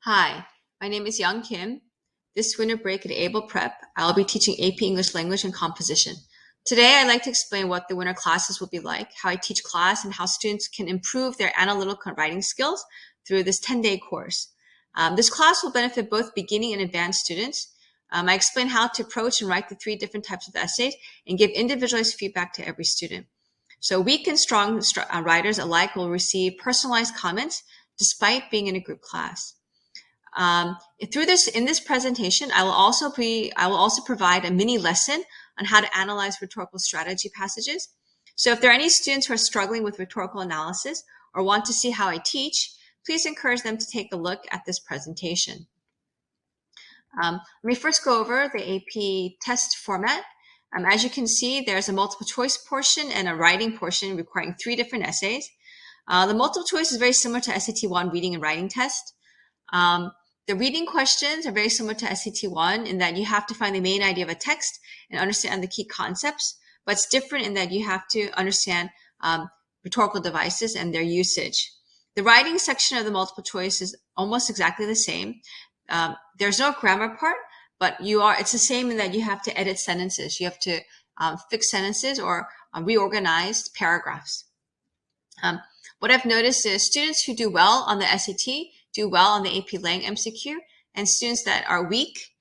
Hi, my name is Young Kim. This winter break at Ablprep, I'll be teaching AP English Language and Composition. Today, I'd like to explain what the winter classes will be like, how I teach class, and how students can improve their analytical and writing skills through this 10-day course. This class will benefit both beginning and advanced students. I explain how to approach and write the 3 different types of essays and give individualized feedback to every student. So weak and strong writers alike will receive personalized comments despite being in a group class. In this presentation, I will also provide a mini lesson on how to analyze rhetorical strategy passages. So if there are any students who are struggling with rhetorical analysis or want to see how I teach, please encourage them to take a look at this presentation. Let me first go over the AP test format. As you can see, there's a multiple choice portion and a writing portion requiring 3 different essays. The multiple choice is very similar to SAT 1 reading and writing test. The reading questions are very similar to SAT 1 in that you have to find the main idea of a text and understand the key concepts, but it's different in that you have to understand rhetorical devices and their usage. The writing section of the multiple choice is almost exactly the same. There's no grammar part, but it's the same in that you have to edit sentences. You have to fix sentences or reorganize paragraphs. What I've noticed is students who do well on the SAT do well on the AP Lang MCQ, and students that are weak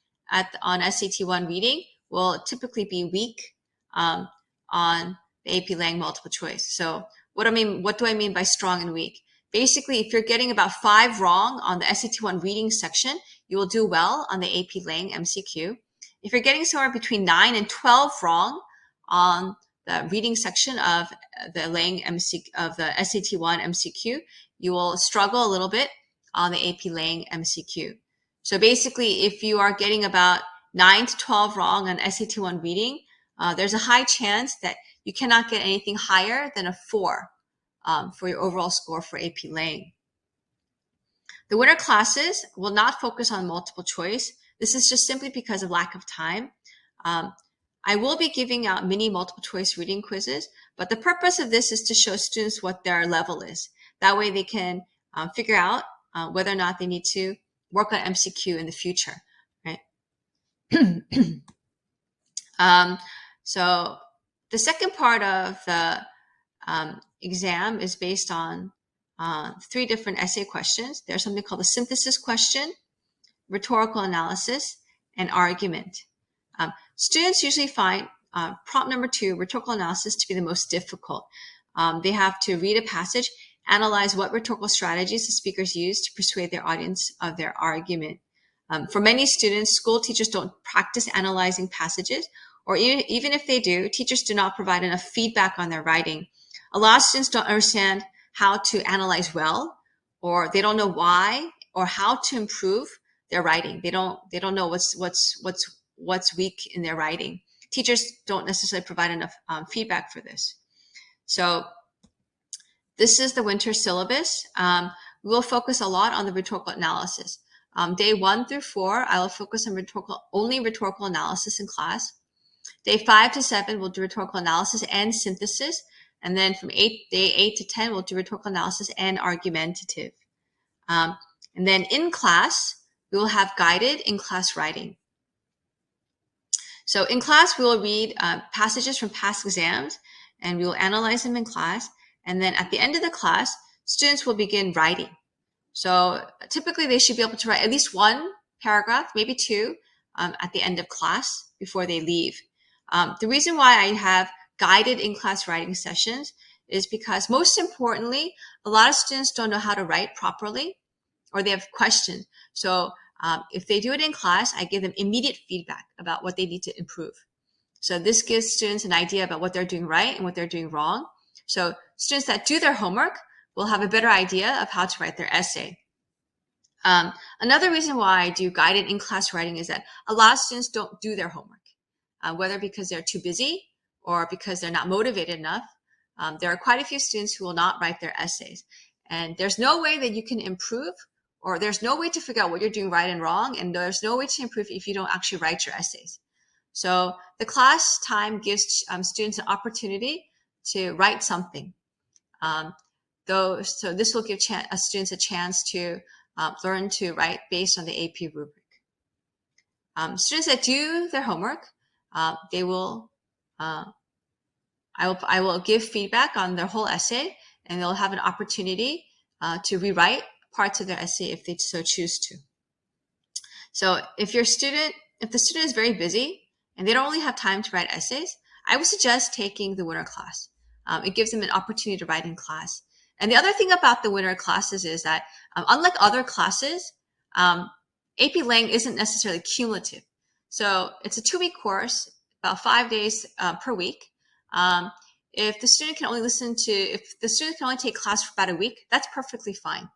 on SAT 1 reading will typically be weak on the AP Lang multiple choice. So what do I mean by strong and weak? Basically, if you're getting about 5 wrong on the SAT 1 reading section, you will do well on the AP Lang MCQ. If you're getting somewhere between 9 and 12 wrong on the reading section of the SAT 1 MCQ, you will struggle a little bit on the AP Lang MCQ. So basically, if you are getting about 9 to 12 wrong on SAT 1 reading, there's a high chance that you cannot get anything higher than a 4 for your overall score for AP Lang. The winter classes will not focus on multiple choice. This is just simply because of lack of time. I will be giving out mini multiple choice reading quizzes, but the purpose of this is to show students what their level is. That way they can figure out whether or not they need to work on MCQ in the future, right? So the second part of the exam is based on 3 different essay questions. There's something called the synthesis question, rhetorical analysis, and argument. Students usually find prompt number 2, rhetorical analysis, to be the most difficult. They have to read a passage, analyze what rhetorical strategies the speakers use to persuade their audience of their argument. For many students, school teachers don't practice analyzing passages, or even if they do, teachers do not provide enough feedback on their writing. A lot of students don't understand how to analyze well, or they don't know why or how to improve their writing. They don't know what's weak in their writing. Teachers don't necessarily provide enough feedback for this. So this is the winter syllabus. We will focus a lot on the rhetorical analysis. Day 1 through 4, I will focus on only rhetorical analysis in class. Day 5 to 7, we'll do rhetorical analysis and synthesis. And then from day 8 to 10, we'll do rhetorical analysis and argumentative. And then in class, we will have guided in-class writing. So in class, we will read passages from past exams, and we will analyze them in class. And then at the end of the class, students will begin writing. So typically, they should be able to write at least 1 paragraph, maybe 2, at the end of class before they leave. The reason why I have guided in-class writing sessions is because, most importantly, a lot of students don't know how to write properly, or they have questions. So if they do it in class, I give them immediate feedback about what they need to improve. So this gives students an idea about what they're doing right and what they're doing wrong. So students that do their homework will have a better idea of how to write their essay. Another reason why I do guided in-class writing is that a lot of students don't do their homework, whether because they're too busy or because they're not motivated enough. There are quite a few students who will not write their essays. And there's no way that you can improve, or there's no way to figure out what you're doing right and wrong, and there's no way to improve if you don't actually write your essays. So the class time gives students an opportunity to write something. So this will give students a chance to learn to write based on the AP rubric. Students that do their homework, they will, I will give feedback on their whole essay, and they'll have an opportunity to rewrite parts of their essay if they so choose to. So if the student is very busy and they don't really have time to write essays, I would suggest taking the winter class. It gives them an opportunity to write in class. And the other thing about the winter classes is that, unlike other classes, AP Lang isn't necessarily cumulative. So it's a 2-week course, about 5 days per week. If the student can only take class for about a week, that's perfectly fine.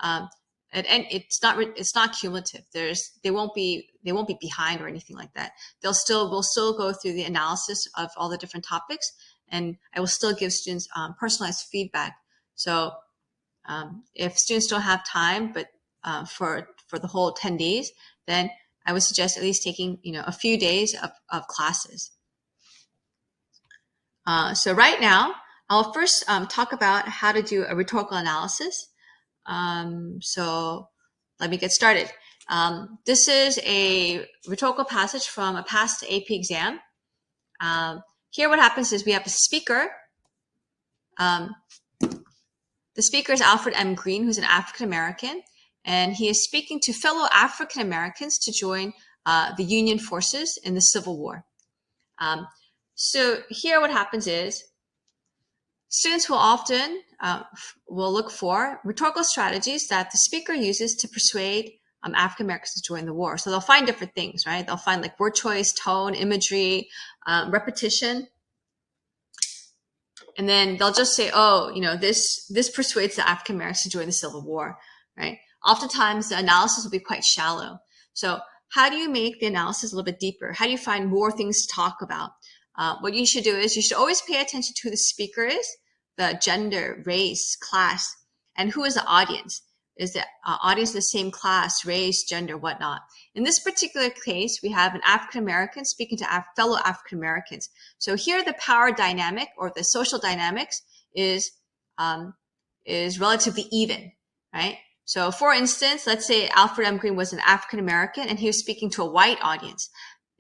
And it's not cumulative. They won't be behind or anything like that. We'll still go through the analysis of all the different topics, and I will still give students personalized feedback. So if students don't have time, but for the whole 10 days, then I would suggest at least taking a few days of classes. So right now, I'll first talk about how to do a rhetorical analysis. So let me get started. This is a rhetorical passage from a past AP exam. Here what happens is we have a speaker. The speaker is Alfred M. Green, who's an African American, and he is speaking to fellow African Americans to join the Union forces in the Civil War. So here what happens is students will often will look for rhetorical strategies that the speaker uses to persuade African Americans to join the war. So they'll find different things, right? They'll find like word choice, tone, imagery, repetition. And then they'll just say, oh, this persuades the African Americans to join the Civil War, right? Oftentimes the analysis will be quite shallow. So how do you make the analysis a little bit deeper? How do you find more things to talk about? What you should do is you should always pay attention to who the speaker is, the gender, race, class, and who is the audience. Is the audience the same class, race, gender, whatnot? In this particular case, we have an African American speaking to fellow African Americans. So here, the power dynamic or the social dynamics is relatively even, right? So, for instance, let's say Alfred M. Green was an African American and he was speaking to a white audience.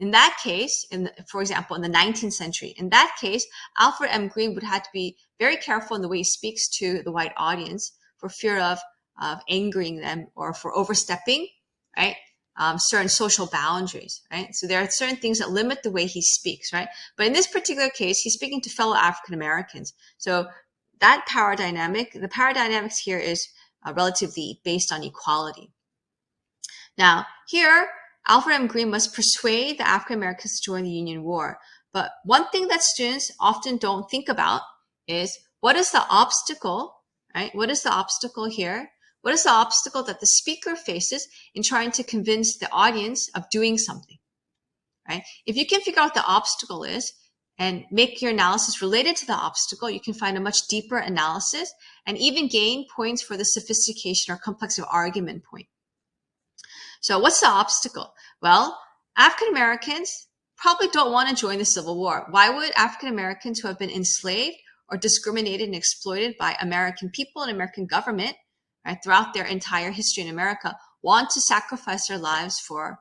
In that case, for example, in the 19th century, in that case, Alfred M. Green would have to be very careful in the way he speaks to the white audience for fear of angering them or for overstepping, right? Certain social boundaries, right? So there are certain things that limit the way he speaks, right? But in this particular case, he's speaking to fellow African Americans. So that power dynamic, the power dynamics here is relatively based on equality. Now, here, Alfred M. Green must persuade the African Americans to join the Union War. But one thing that students often don't think about is what is the obstacle, right? What is the obstacle here? What is the obstacle that the speaker faces in trying to convince the audience of doing something, right? If you can figure out what the obstacle is and make your analysis related to the obstacle, you can find a much deeper analysis and even gain points for the sophistication or complexity of argument point. So what's the obstacle? Well, African Americans probably don't want to join the Civil War. Why would African Americans who have been enslaved or discriminated and exploited by American people and American government, right, throughout their entire history in America, want to sacrifice their lives for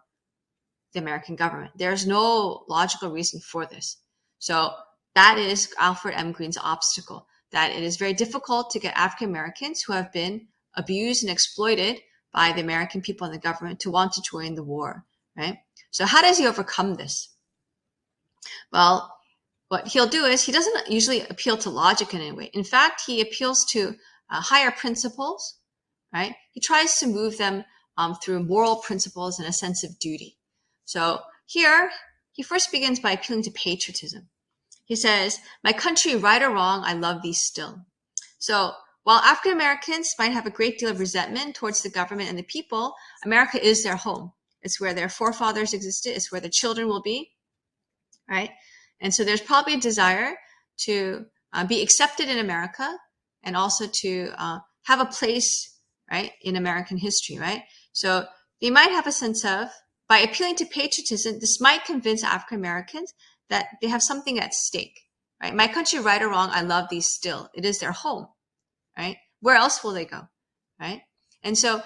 the American government? There's no logical reason for this. So that is Alfred M. Green's obstacle, that it is very difficult to get African Americans who have been abused and exploited by the American people and the government to want to join the war, right? So how does he overcome this? Well, what he'll do is he doesn't usually appeal to logic in any way. In fact, he appeals to higher principles, right? He tries to move them through moral principles and a sense of duty. So here, he first begins by appealing to patriotism. He says, "My country, right or wrong, I love thee still." So while African Americans might have a great deal of resentment towards the government and the people, America is their home. It's where their forefathers existed. It's where their children will be, right? And so there's probably a desire to be accepted in America and also to have a place, right, in American history, right? So they might have a sense of, by appealing to patriotism, this might convince African Americans that they have something at stake, right? My country, right or wrong, I love thee still. It is their home, right? Where else will they go, right? And so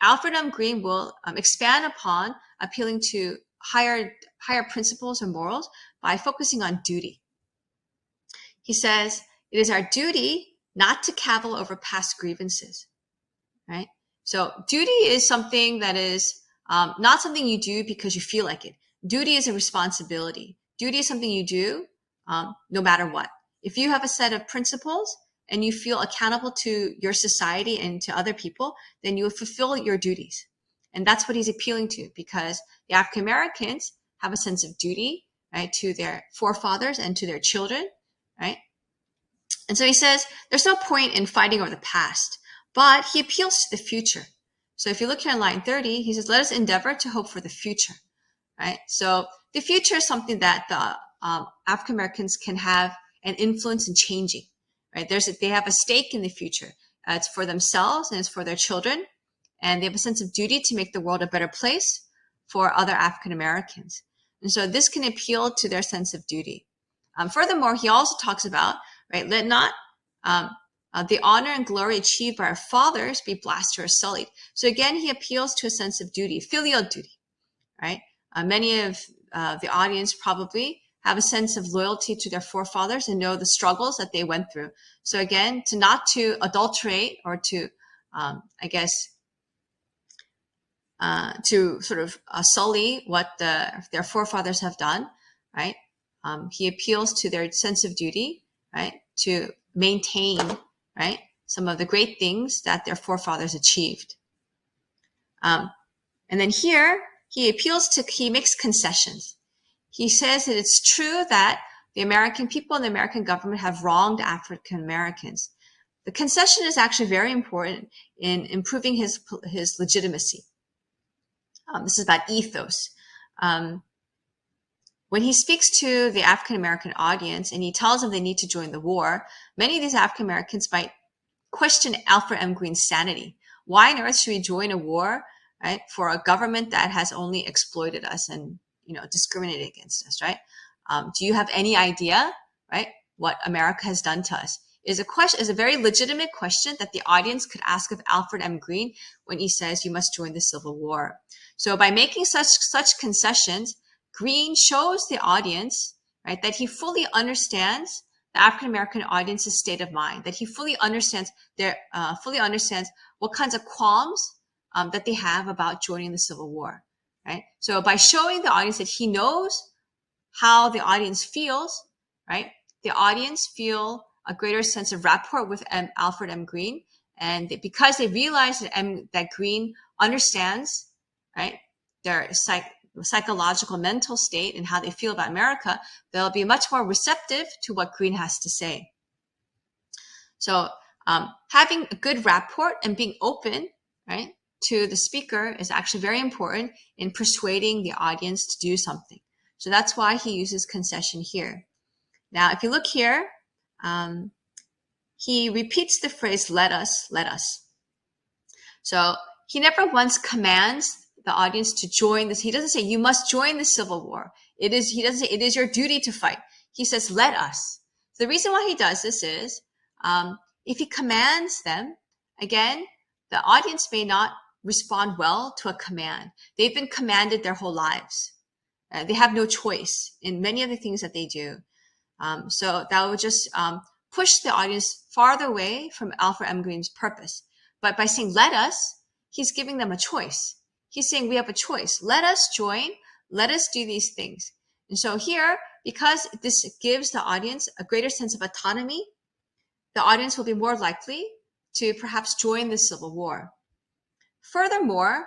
Alfred M. Green will expand upon appealing to higher principles or morals by focusing on duty. He says, it is our duty not to cavil over past grievances, right? So duty is something that is not something you do because you feel like it. Duty is a responsibility. Duty is something you do no matter what. If you have a set of principles and you feel accountable to your society and to other people, then you will fulfill your duties. And that's what he's appealing to, because the African Americans have a sense of duty, right, to their forefathers and to their children, right? And so he says, there's no point in fighting over the past, but he appeals to the future. So if you look here on line 30, he says, let us endeavor to hope for the future, right? So the future is something that the African Americans can have an influence in changing, right? They have a stake in the future. It's for themselves and it's for their children. And they have a sense of duty to make the world a better place for other African Americans. And so this can appeal to their sense of duty. Furthermore, he also talks about, right, let not the honor and glory achieved by our fathers be blasted or sullied. So again, he appeals to a sense of duty, filial duty, right? Many of the audience probably have a sense of loyalty to their forefathers and know the struggles that they went through. So again, not to adulterate or to, to sort of sully what their forefathers have done, right? He appeals to their sense of duty, right, to maintain, right, some of the great things that their forefathers achieved. And then here, he makes concessions. He says that it's true that the American people and the American government have wronged African Americans. The concession is actually very important in improving his legitimacy. This is about ethos. When he speaks to the African American audience and he tells them they need to join the war, many of these African Americans might question Alfred M. Green's sanity. Why on earth should we join a war, right, for a government that has only exploited us and, discriminated against us, right? Do you have any idea, right, what America has done to us? Is a very legitimate question that the audience could ask of Alfred M. Green when he says you must join the Civil War. So by making such concessions, Green shows the audience, right, that he fully understands the African American audience's state of mind, that he fully understands what kinds of qualms that they have about joining the Civil War, right? So by showing the audience that he knows how the audience feels, right, the audience feel a greater sense of rapport with Alfred M. Green, and because they realize that Green understands, right, their psychological mental state and how they feel about America, they'll be much more receptive to what Green has to say. So having a good rapport and being open, right, to the speaker is actually very important in persuading the audience to do something. So that's why he uses concession here. Now, if you look here, he repeats the phrase, let us, let us. So he never once commands the audience to join this. He doesn't say, you must join the Civil War. He doesn't say, it is your duty to fight. He says, let us. So the reason why he does this is, if he commands them, again, the audience may not respond well to a command. They've been commanded their whole lives. They have no choice in many of the things that they do. So that would just push the audience farther away from Alfred M. Green's purpose. But by saying, let us, he's giving them a choice. He's saying, we have a choice. Let us join. Let us do these things. And so here, because this gives the audience a greater sense of autonomy, the audience will be more likely to perhaps join the Civil War. Furthermore,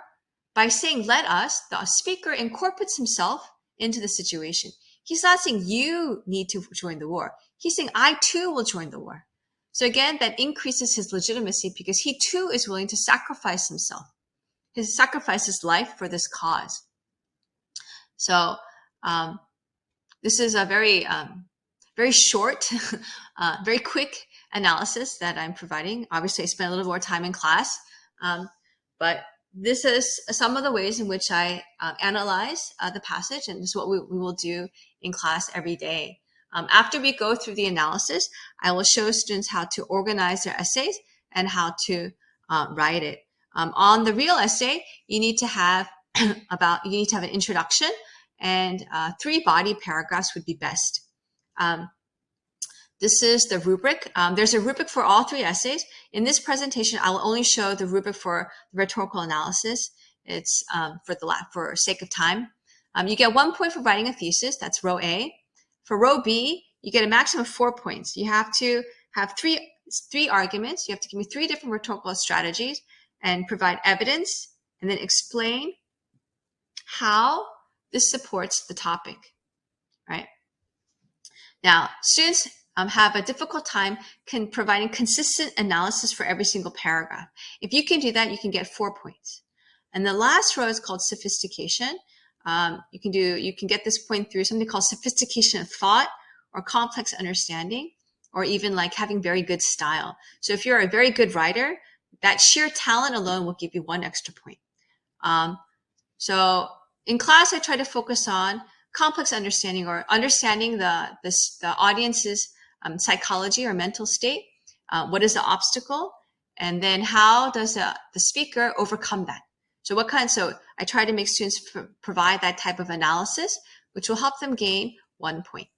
by saying, let us, the speaker incorporates himself into the situation. He's not saying you need to join the war. He's saying, I too will join the war. So again, that increases his legitimacy because he too is willing to sacrifice himself. He sacrificed life for this cause. So this is a very, very short, very quick analysis that I'm providing. Obviously, I spent a little more time in class, but this is some of the ways in which I analyze the passage, and this is what we will do in class every day. After we go through the analysis, I will show students how to organize their essays and how to write it. On the real essay, you need to have an introduction, and 3 body paragraphs would be best. This is the rubric. There's a rubric for all 3 essays. In this presentation, I will only show the rubric for rhetorical analysis. It's for sake of time. You get 1 point for writing a thesis. That's row A. For row B, you get a maximum of 4 points. You have to have three arguments. You have to give me 3 different rhetorical strategies and provide evidence, and then explain how this supports the topic. Right? Now, students have a difficult time providing consistent analysis for every single paragraph. If you can do that, you can get 4 points. And the last row is called sophistication. You can get this point through something called sophistication of thought, or complex understanding, or even like having very good style. So if you're a very good writer, that sheer talent alone will give you 1 extra point. So in class, I try to focus on complex understanding, or understanding the audience's psychology or mental state. What is the obstacle? And then how does the speaker overcome that? So I try to make students provide that type of analysis, which will help them gain 1 point.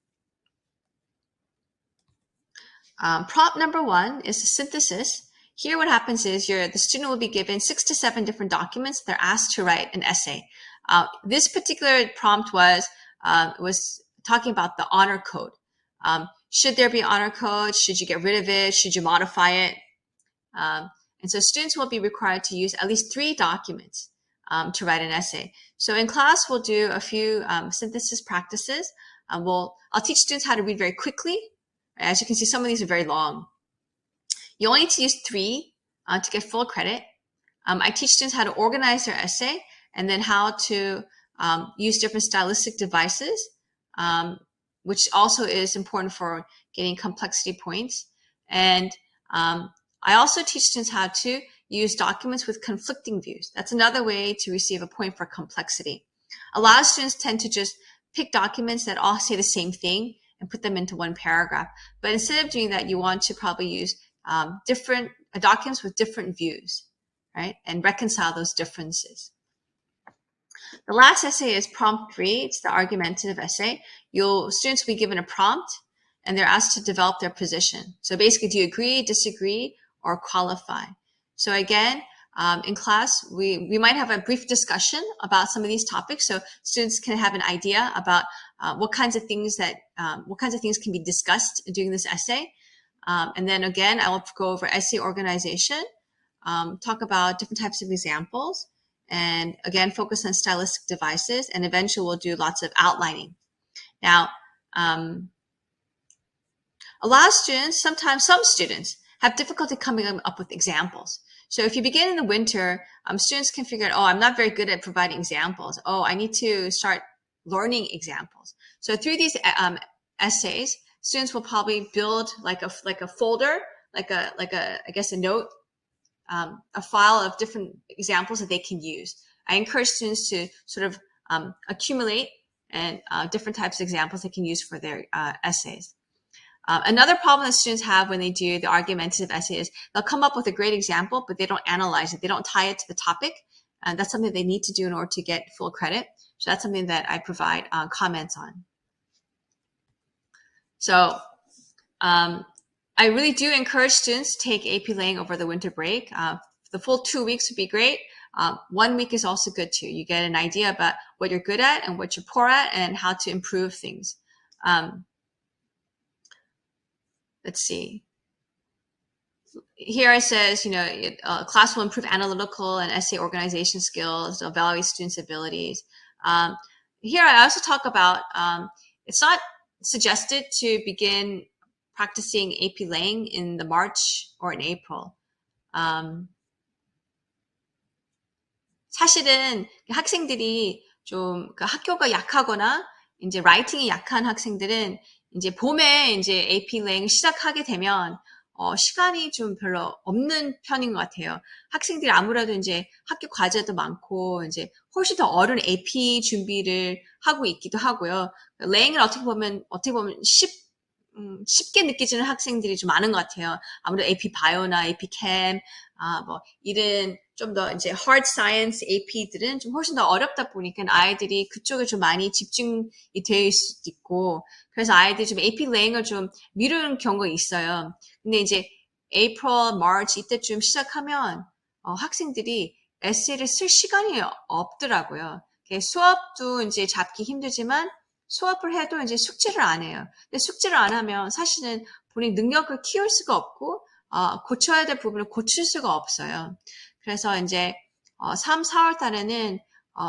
Prompt number 1 is the synthesis. Here what happens is the student will be given 6 to 7 different documents. They're asked to write an essay. This particular prompt was talking about the honor code. Should there be honor code? Should you get rid of it? Should you modify it? And so students will be required to use at least 3 documents to write an essay. So in class, we'll do a few synthesis practices. I'll teach students how to read very quickly. As you can see, some of these are very long. You only need to use 3 to get full credit. I teach students how to organize their essay, and then how to use different stylistic devices, which also is important for getting complexity points. And I also teach students how to use documents with conflicting views. That's another way to receive a point for complexity. A lot of students tend to just pick documents that all say the same thing and put them into 1 paragraph. But instead of doing that, you want to probably use different documents with different views, right? And reconcile those differences. The last essay is prompt 3. It's the argumentative essay. Students will be given a prompt, and they're asked to develop their position. So basically, do you agree, disagree, or qualify? So again, in class, we might have a brief discussion about some of these topics, so students can have an idea about what kinds of things can be discussed during this essay. And then again, I will go over essay organization, talk about different types of examples, and again, focus on stylistic devices, and eventually we'll do lots of outlining. Now, a lot of students, some students have difficulty coming up with examples. So if you begin in the winter, students can figure out, I'm not very good at providing examples. I need to start learning examples. So through these essays, students will probably build like a folder, I guess a note, a file of different examples that they can use. I encourage students to sort of accumulate and different types of examples they can use for their essays. Another problem that students have when they do the argumentative essay is they'll come up with a great example, but they don't analyze it. They don't tie it to the topic. And that's something they need to do in order to get full credit. So that's something that I provide comments on. So I really do encourage students to take AP Lang over the winter break. The full 2 weeks would be great. 1 week is also good too. You get an idea about what you're good at and what you're poor at and how to improve things. Let's see. Here it says, class will improve analytical and essay organization skills, evaluate students' abilities. Here I also talk about, it's not suggested to begin practicing AP Lang in the March or in April. 사실은 학생들이 좀 학교가 약하거나 이제 라이팅이 약한 학생들은 이제 봄에 이제 AP Lang 시작하게 되면 시간이 좀 별로 없는 편인 것 같아요. 학생들이 아무래도 이제 학교 과제도 많고 이제 훨씬 더 어려운 AP 준비를 하고 있기도 하고요. 랭은 어떻게 보면 쉽게 느껴지는 학생들이 좀 많은 것 같아요. 아무래도 AP 바이오나 AP Chem, 뭐 이런 좀 더 이제 hard science AP들은 좀 훨씬 더 어렵다 보니까 아이들이 그쪽에 좀 많이 집중이 되어 있을 수도 있고, 그래서 아이들이 좀 AP 랭을 좀 미루는 경우가 있어요. 근데 이제 April, March 이때쯤 시작하면 학생들이 에세이를 쓸 시간이 없더라고요. 수업도 이제 잡기 힘들지만 수업을 해도 이제 숙제를 안 해요. 근데 숙제를 안 하면 사실은 본인 능력을 키울 수가 없고 고쳐야 될 부분을 고칠 수가 없어요. 그래서 이제 3, 4월 달에는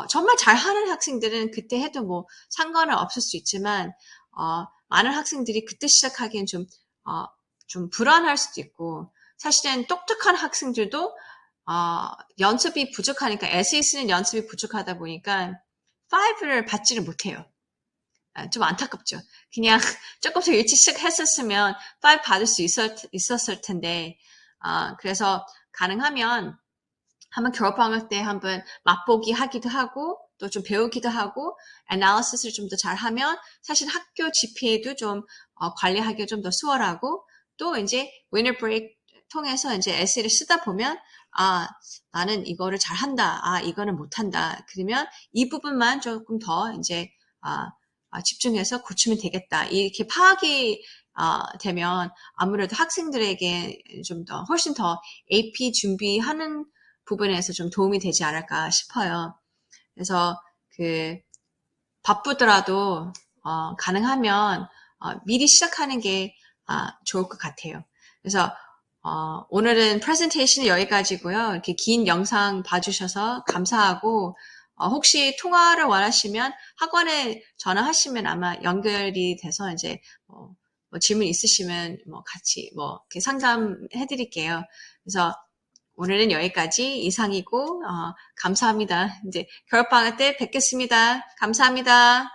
정말 잘하는 학생들은 그때 해도 뭐 상관은 없을 수 있지만 많은 학생들이 그때 시작하기엔 좀 불안할 수도 있고, 사실은 똑똑한 학생들도 연습이 부족하니까, 에세이 쓰는 연습이 부족하다 보니까 5를 받지를 못해요. 좀 안타깝죠. 그냥 조금 더 일찍 시작했었으면 5 받을 수 있었을 텐데, 그래서 가능하면 한번 겨울방학 때 한번 맛보기 하기도 하고, 또 좀 배우기도 하고, 애널리시스를 좀 더 잘하면 사실 학교 GPA도 좀 관리하기가 좀 더 수월하고, 또 이제 위너 브레이크 통해서 이제 에세이를 쓰다 보면 나는 이거를 잘한다, 이거는 못한다. 그러면 이 부분만 조금 더 이제 집중해서 고치면 되겠다. 이렇게 파악이 되면 아무래도 학생들에게 좀 더 훨씬 더 AP 준비하는 부분에서 좀 도움이 되지 않을까 싶어요. 그래서 바쁘더라도 가능하면 미리 시작하는 게 좋을 것 같아요. 그래서 오늘은 프레젠테이션은 여기까지고요. 이렇게 긴 영상 봐주셔서 감사하고, 혹시 통화를 원하시면 학원에 전화하시면 아마 연결이 돼서 이제 뭐 질문 있으시면 같이 이렇게 상담해 드릴게요. 그래서 오늘은 여기까지 이상이고 감사합니다. 이제 겨울방학 때 뵙겠습니다. 감사합니다.